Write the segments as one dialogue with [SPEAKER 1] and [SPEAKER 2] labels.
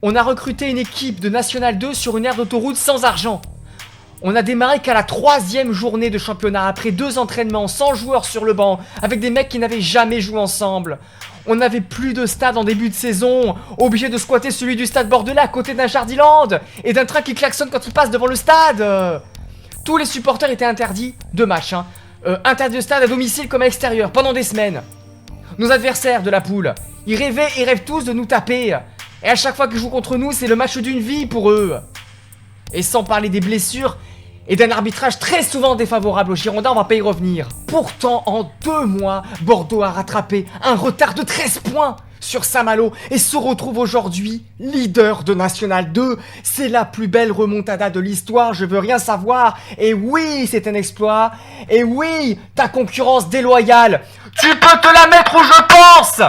[SPEAKER 1] On a recruté une équipe de National 2 sur une aire d'autoroute sans argent. On a démarré qu'à la 3e journée de championnat, après 2 entraînements, sans joueurs sur le banc, avec des mecs qui n'avaient jamais joué ensemble. On n'avait plus de stade en début de saison, obligé de squatter celui du stade bordelais à côté d'un Jardiland et d'un train qui klaxonne quand il passe devant le stade. Tous les supporters étaient interdits de match, interdits de stade à domicile comme à l'extérieur, pendant des semaines. Nos adversaires de la poule, ils rêvent tous de nous taper. Et à chaque fois qu'ils jouent contre nous, c'est le match d'une vie pour eux. Et sans parler des blessures et d'un arbitrage très souvent défavorable aux Girondins, on va pas y revenir. Pourtant, en 2 mois, Bordeaux a rattrapé un retard de 13 points sur Saint-Malo et se retrouve aujourd'hui leader de National 2. C'est la plus belle remontada de l'histoire, je veux rien savoir. Et oui, c'est un exploit. Et oui, ta concurrence déloyale, tu peux te la mettre où je pense.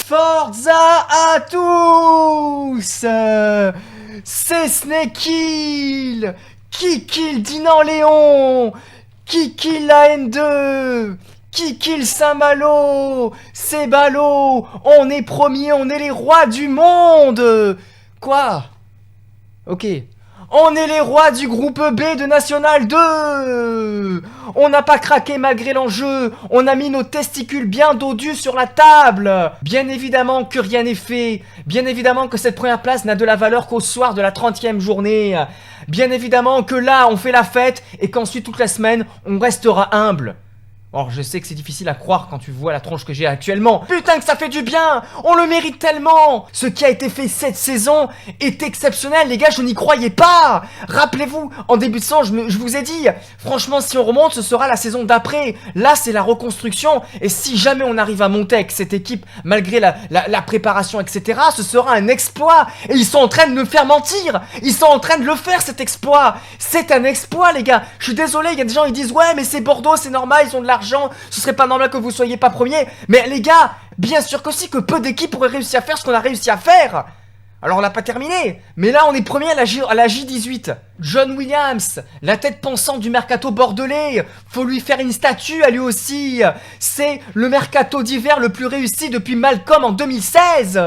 [SPEAKER 1] Forza à tous. C'est Snake Hill. Qui kill Dinan Léon? Qui kill la N2? Qui kill Saint-Malo? C'est ballot. On est premier, on est les rois du monde. Quoi? Ok. On est les rois du groupe B de National 2. On n'a pas craqué malgré l'enjeu. On a mis nos testicules bien dodus sur la table. Bien évidemment que rien n'est fait. Bien évidemment que cette première place n'a de la valeur qu'au soir de la 30e journée. Bien évidemment que là, on fait la fête et qu'ensuite, toute la semaine, on restera humble. Or, je sais que c'est difficile à croire quand tu vois la tronche que j'ai actuellement. Putain que ça fait du bien. On le mérite tellement. Ce qui a été fait cette saison est exceptionnel, les gars, je n'y croyais pas. Rappelez-vous, en début de saison, je vous ai dit, franchement, si on remonte, ce sera la saison d'après. Là, c'est la reconstruction. Et si jamais on arrive à monter avec cette équipe, malgré la préparation, etc., ce sera un exploit. Et ils sont en train de me faire mentir. Ils sont en train de le faire, cet exploit. C'est un exploit, les gars. Je suis désolé, il y a des gens, ils disent, ouais, mais c'est Bordeaux, c'est normal, ils ont de l'argent. Ce serait pas normal que vous soyez pas premier. Mais les gars, bien sûr que si, que peu d'équipes auraient réussi à faire ce qu'on a réussi à faire. Alors on n'a pas terminé, mais là on est premier à la J18. John Williams, la tête pensante du mercato bordelais. Faut lui faire une statue à lui aussi. C'est le mercato d'hiver le plus réussi depuis Malcolm en 2016.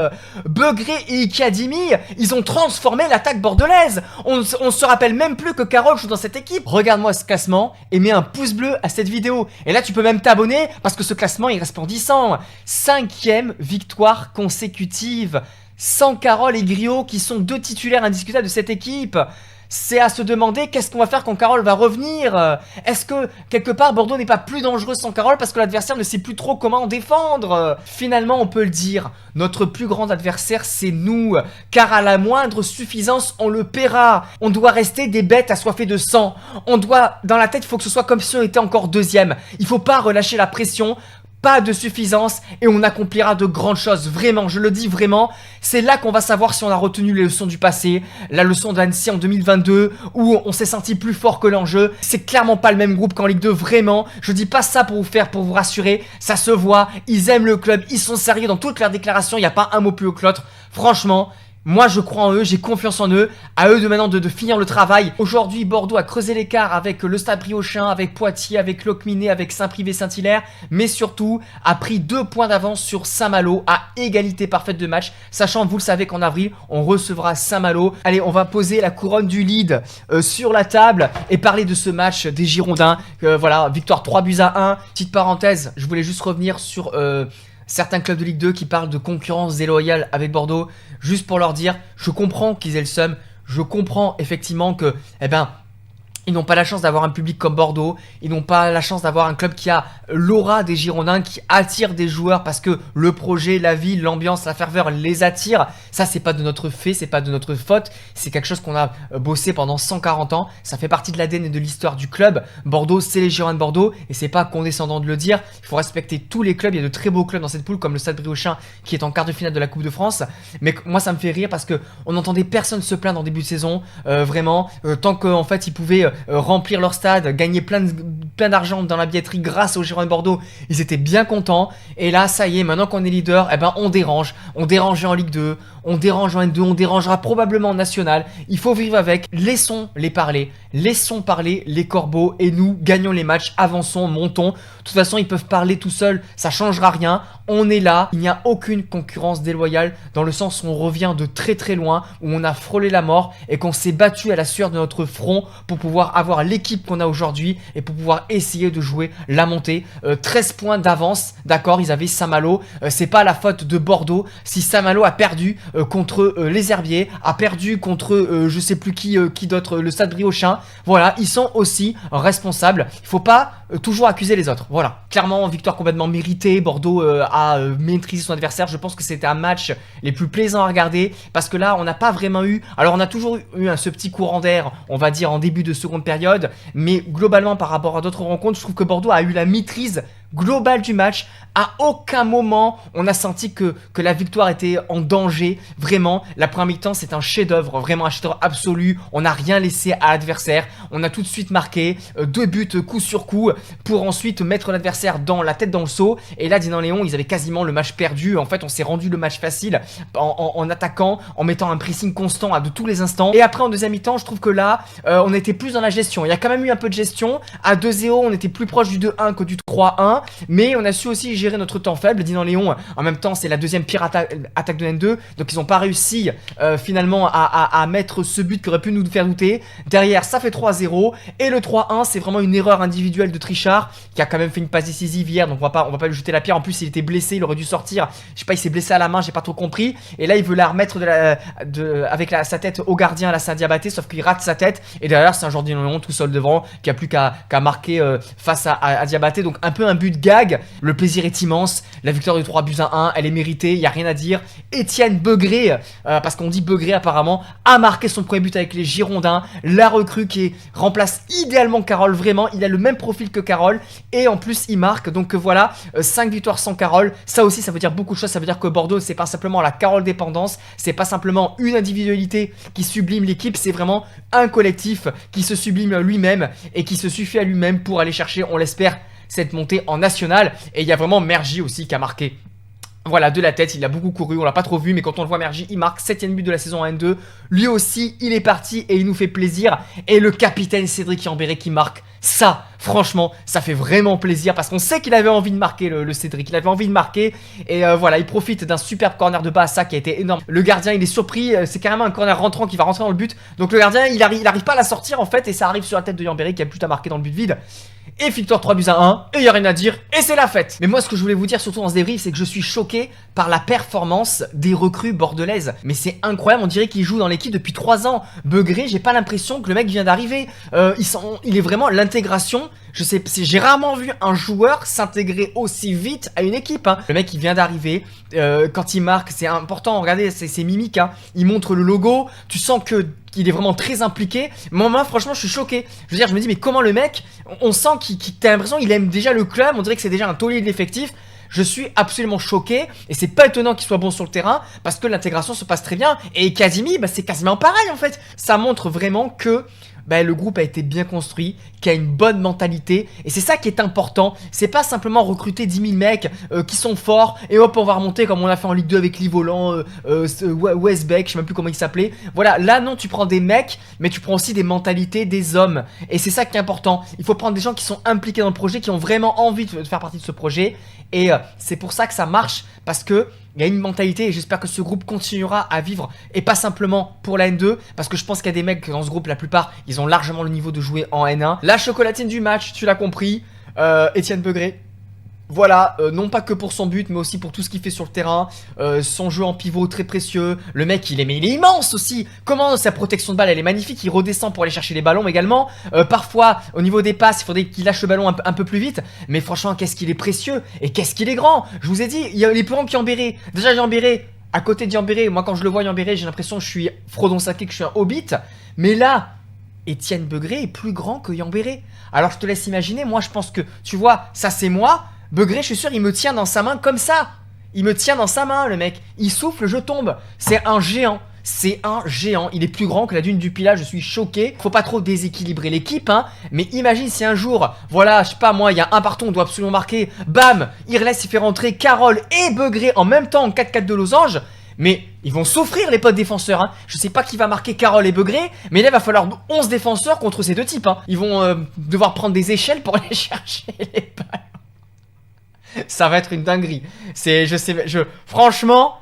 [SPEAKER 1] Begré et Ikadimi, ils ont transformé l'attaque bordelaise. On se rappelle même plus que Carole joue dans cette équipe. Regarde-moi ce classement et mets un pouce bleu à cette vidéo. Et là tu peux même t'abonner parce que ce classement est resplendissant. 5e victoire consécutive. Sans Carole et Griot qui sont 2 titulaires indiscutables de cette équipe. C'est à se demander qu'est-ce qu'on va faire quand Carole va revenir. Est-ce que quelque part Bordeaux n'est pas plus dangereux sans Carole parce que l'adversaire ne sait plus trop comment défendre? Finalement on peut le dire, notre plus grand adversaire c'est nous. Car à la moindre suffisance on le paiera. On doit rester des bêtes assoiffées de sang. On doit, dans la tête il faut que ce soit comme si on était encore 2e. Il faut pas relâcher la pression. Pas de suffisance et on accomplira de grandes choses, vraiment, je le dis vraiment. C'est là qu'on va savoir si on a retenu les leçons du passé, la leçon d'Annecy en 2022 où on s'est senti plus fort que l'enjeu. C'est clairement pas le même groupe qu'en Ligue 2, vraiment. Je dis pas ça pour vous rassurer, ça se voit, ils aiment le club, ils sont sérieux dans toutes leurs déclarations, il n'y a pas un mot plus haut que l'autre. Franchement, moi je crois en eux, j'ai confiance en eux. À eux de maintenant de finir le travail. Aujourd'hui Bordeaux a creusé l'écart avec le Stade Briochin, avec Poitiers, avec Locminé, avec Saint-Privé-Saint-Hilaire. Mais surtout a pris 2 points d'avance sur Saint-Malo à égalité parfaite de match. Sachant, vous le savez qu'en avril on recevra Saint-Malo. Allez, on va poser la couronne du lead sur la table et parler de ce match des Girondins. Voilà, victoire 3-1. Petite parenthèse, je voulais juste revenir sur... certains clubs de Ligue 2 qui parlent de concurrence déloyale avec Bordeaux, juste pour leur dire, je comprends qu'ils aient le seum, je comprends effectivement que, ils n'ont pas la chance d'avoir un public comme Bordeaux, ils n'ont pas la chance d'avoir un club qui a l'aura des Girondins, qui attire des joueurs parce que le projet, la ville, l'ambiance, la ferveur les attire. Ça, c'est pas de notre fait, c'est pas de notre faute, c'est quelque chose qu'on a bossé pendant 140 ans. Ça fait partie de l'ADN et de l'histoire du club. Bordeaux, c'est les Girondins de Bordeaux et c'est pas condescendant de le dire. Il faut respecter tous les clubs, il y a de très beaux clubs dans cette poule comme le Stade Briochin qui est en quart de finale de la Coupe de France. Mais moi, ça me fait rire parce que on n'entendait personne se plaindre en début de saison, vraiment, tant qu'en fait, ils pouvaient remplir leur stade, gagner plein d'argent dans la billetterie grâce aux Girondins de Bordeaux, ils étaient bien contents. Et là, ça y est, maintenant qu'on est leader, on dérange. On dérangeait en Ligue 2, on dérange en N2, on dérangera probablement en national. Il faut vivre avec, laissons-les parler. Laissons parler les corbeaux et nous gagnons les matchs, avançons, montons. De toute façon, ils peuvent parler tout seuls, ça changera rien. On est là, il n'y a aucune concurrence déloyale dans le sens où on revient de très très loin, où on a frôlé la mort et qu'on s'est battu à la sueur de notre front pour pouvoir avoir l'équipe qu'on a aujourd'hui et pour pouvoir essayer de jouer la montée. 13 points d'avance, d'accord, ils avaient Saint-Malo. C'est pas la faute de Bordeaux si Saint-Malo a perdu contre les Herbiers, a perdu contre je sais plus qui d'autre, le Stade Briochin. Voilà, ils sont aussi responsables. Il faut pas toujours accuser les autres. Voilà, clairement victoire complètement méritée. Bordeaux a maîtrisé son adversaire. Je pense que c'était un match les plus plaisants à regarder parce que là on n'a pas vraiment eu, alors on a toujours eu ce petit courant d'air, on va dire en début de seconde période, mais globalement par rapport à d'autres rencontres, je trouve que Bordeaux a eu la maîtrise globale du match. À aucun moment on a senti que la victoire était en danger. Vraiment, la première mi-temps c'est un chef-d'œuvre, vraiment un chef-d'œuvre absolu. On n'a rien laissé à l'adversaire. On a tout de suite marqué 2 buts coup sur coup pour ensuite mettre l'adversaire dans la tête dans le seau. Et là, Dinan Léon, ils avaient quasiment le match perdu. En fait, on s'est rendu le match facile en attaquant, en mettant un pressing constant à de tous les instants. Et après, en deuxième mi-temps, je trouve que là, on était plus dans la gestion. Il y a quand même eu un peu de gestion. À 2-0, on était plus proche du 2-1 que du 3-1. Mais on a su aussi gérer notre temps faible. Dinan Léon, en même temps, c'est la deuxième pire attaque de N2. Donc, ils n'ont pas réussi finalement à mettre ce but qui aurait pu nous faire douter. Derrière, ça fait 3-0. Et le 3-1, c'est vraiment une erreur individuelle de Trichard qui a quand même fait une passe décisive hier. Donc, on va pas lui jeter la pierre. En plus, il était blessé. Il aurait dû sortir. Je sais pas, il s'est blessé à la main. J'ai pas trop compris. Et là, il veut la remettre avec sa tête au gardien, là, c'est un Diabaté. Sauf qu'il rate sa tête. Et derrière, c'est un Jordi Léon tout seul devant qui a plus qu'à marquer face à Diabaté. Donc, un peu un but de gag. Le plaisir est immense. La victoire de 3-1, elle est méritée. Il n'y a rien à dire. Étienne Begré, parce qu'on dit Begré apparemment, a marqué son premier but avec les Girondins. La recrue qui remplace idéalement Carole. Vraiment, il a le même profil que Carole. Et en plus, il marque. Donc voilà, 5 victoires sans Carole. Ça aussi, ça veut dire beaucoup de choses. Ça veut dire que Bordeaux, c'est pas simplement la Carole dépendance. C'est pas simplement une individualité qui sublime l'équipe. C'est vraiment un collectif qui se sublime lui-même et qui se suffit à lui-même pour aller chercher, on l'espère, cette montée en national. Et il y a vraiment Mergy aussi qui a marqué. Voilà, de la tête, il a beaucoup couru, on l'a pas trop vu, mais quand on le voit Mergy, il marque 7ème but de la saison en N2. Lui aussi, il est parti et il nous fait plaisir. Et le capitaine Cédric Yambéré qui marque, ça, franchement, ça fait vraiment plaisir parce qu'on sait qu'il avait envie de marquer le Cédric, il avait envie de marquer. Et voilà, il profite d'un superbe corner de Bassa qui a été énorme. Le gardien, il est surpris, c'est carrément un corner rentrant qui va rentrer dans le but. Donc le gardien, il arrive pas à la sortir en fait, et ça arrive sur la tête de Yambéré qui a plus à marquer dans le but vide. Et victoire 3-1, et il n'y a rien à dire, et c'est la fête. Mais moi ce que je voulais vous dire surtout dans ce débrief, c'est que je suis choqué par la performance des recrues bordelaises. Mais c'est incroyable, on dirait qu'ils jouent dans l'équipe depuis 3 ans. Begré, j'ai pas l'impression que le mec vient d'arriver. Il est vraiment l'intégration. Je sais, j'ai rarement vu un joueur s'intégrer aussi vite à une équipe, hein. Le mec il vient d'arriver, quand il marque, c'est important, regardez ses mimiques, hein. Il montre le logo, tu sens qu'il est vraiment très impliqué. Moi franchement je suis choqué. Je veux dire, je me dis mais comment le mec, on sent t'as l'impression qu'il aime déjà le club, on dirait que c'est déjà un taulier de l'effectif. Je suis absolument choqué et c'est pas étonnant qu'il soit bon sur le terrain parce que l'intégration se passe très bien. Et Kazimi, c'est quasiment pareil en fait. Ça montre vraiment que le groupe a été bien construit, qui a une bonne mentalité. Et c'est ça qui est important. C'est pas simplement recruter 10 000 mecs qui sont forts et hop on va remonter comme on a fait en Ligue 2 avec Livolan, Westbeck, je sais même plus comment il s'appelait. Voilà, là non, tu prends des mecs, mais tu prends aussi des mentalités, des hommes. Et c'est ça qui est important. Il faut prendre des gens qui sont impliqués dans le projet, qui ont vraiment envie de faire partie de ce projet. Et c'est pour ça que ça marche, parce que il y a une mentalité et j'espère que ce groupe continuera à vivre et pas simplement pour la N2 parce que je pense qu'il y a des mecs dans ce groupe, la plupart, ils ont largement le niveau de jouer en N1. La chocolatine du match, tu l'as compris, Étienne Begré. Voilà, non pas que pour son but, mais aussi pour tout ce qu'il fait sur le terrain. Son jeu en pivot très précieux. Le mec, il est immense aussi. Comment sa protection de balle, elle est magnifique. Il redescend pour aller chercher les ballons également. Parfois, au niveau des passes, il faudrait qu'il lâche le ballon un peu plus vite. Mais franchement, qu'est-ce qu'il est précieux et qu'est-ce qu'il est grand. Je vous ai dit, il y a les plus grands que Yambéré. Déjà, Yambéré, à côté de Yambéré, moi quand je le vois Yambéré, j'ai l'impression que je suis Frodon Sacré, que je suis un hobbit. Mais là, Étienne Begré est plus grand que Yambéré. Alors je te laisse imaginer, moi je pense que, tu vois, ça c'est moi. Begré, je suis sûr, il me tient dans sa main comme ça. Il me tient dans sa main, le mec. Il souffle, je tombe. C'est un géant. C'est un géant. Il est plus grand que la dune du Pilat. Je suis choqué. Faut pas trop déséquilibrer l'équipe, hein. Mais imagine si un jour, voilà, je sais pas moi, il y a un partout, on doit absolument marquer. Bam, Irles, il fait rentrer Carole et Begré en même temps en 4-4 de losange. Mais Ils vont souffrir les potes défenseurs, hein. Je sais pas qui va marquer Carole et Begré, mais là il va falloir 11 défenseurs contre ces deux types, hein. Ils vont devoir prendre des échelles pour aller chercher les balles. Ça va être une dinguerie. Franchement,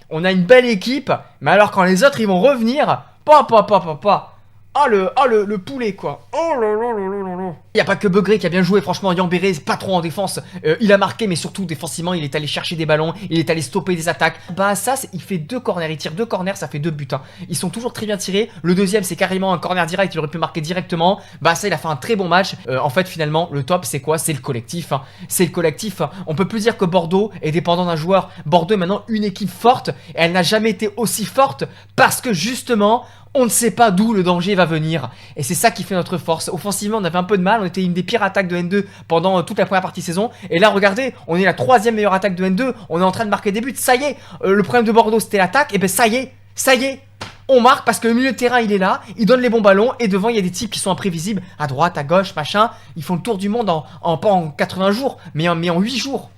[SPEAKER 1] on a une belle équipe, mais alors quand les autres ils vont revenir, Ah le poulet quoi. Oh là là là là là. Il n'y a pas que Begré qui a bien joué, franchement. Yambéré, pas trop en défense. Il a marqué, mais surtout défensivement, il est allé chercher des ballons, il est allé stopper des attaques. Bah ça, il fait 2 corners, il tire 2 corners, ça fait 2 buts. Hein. Ils sont toujours très bien tirés. Le deuxième, c'est carrément un corner direct, il aurait pu marquer directement. Bah ça, il a fait un très bon match. En fait, finalement, le top, c'est quoi? C'est le collectif. Hein. C'est le collectif. On peut plus dire que Bordeaux est dépendant d'un joueur. Bordeaux est maintenant une équipe forte, et elle n'a jamais été aussi forte parce que justement, on ne sait pas d'où le danger va venir. Et c'est ça qui fait notre force. Offensivement, on avait un peu de mal. On était une des pires attaques de N2 pendant toute la première partie de saison. Et là, regardez, on est la 3e meilleure attaque de N2. On est en train de marquer des buts. Ça y est, le problème de Bordeaux, c'était l'attaque. Et ben ça y est. On marque parce que le milieu de terrain, il est là. Il donne les bons ballons. Et devant, il y a des types qui sont imprévisibles. À droite, à gauche, machin. Ils font le tour du monde pas en 80 jours, mais en 8 jours.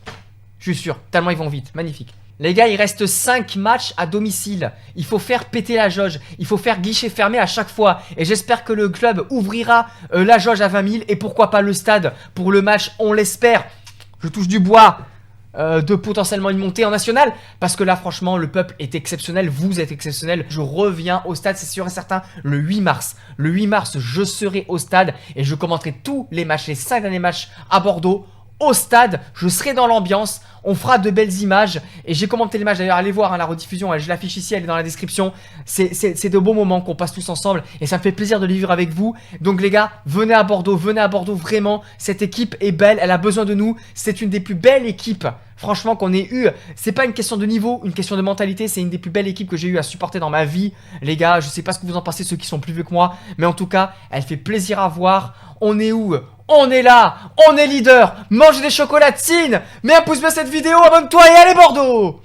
[SPEAKER 1] Je suis sûr. Tellement ils vont vite. Magnifique. Les gars, il reste 5 matchs à domicile. Il faut faire péter la jauge. Il faut faire guichet fermé à chaque fois. Et j'espère que le club ouvrira la jauge à 20 000. Et pourquoi pas le stade pour le match, on l'espère. Je touche du bois de potentiellement une montée en national. Parce que là, franchement, le peuple est exceptionnel. Vous êtes exceptionnel. Je reviens au stade, c'est sûr et certain, le 8 mars. Le 8 mars, je serai au stade. Et je commenterai tous les matchs, les 5 derniers matchs à Bordeaux. Au stade, je serai dans l'ambiance, on fera de belles images. Et j'ai commenté les matchs, d'ailleurs allez voir hein, la rediffusion, je l'affiche ici, elle est dans la description. C'est de beaux moments qu'on passe tous ensemble. Et ça me fait plaisir de les vivre avec vous. Donc les gars, venez à Bordeaux, vraiment. Cette équipe est belle, elle a besoin de nous. C'est une des plus belles équipes franchement qu'on ait eu. C'est pas une question de niveau, une question de mentalité. C'est une des plus belles équipes que j'ai eu à supporter dans ma vie. Les gars, je sais pas ce que vous en pensez, ceux qui sont plus vieux que moi, mais en tout cas, elle fait plaisir à voir. On est où? On est là, on est leader. Mange des chocolatines. Mets un pouce bleu à cette vidéo, abonne-toi et allez Bordeaux!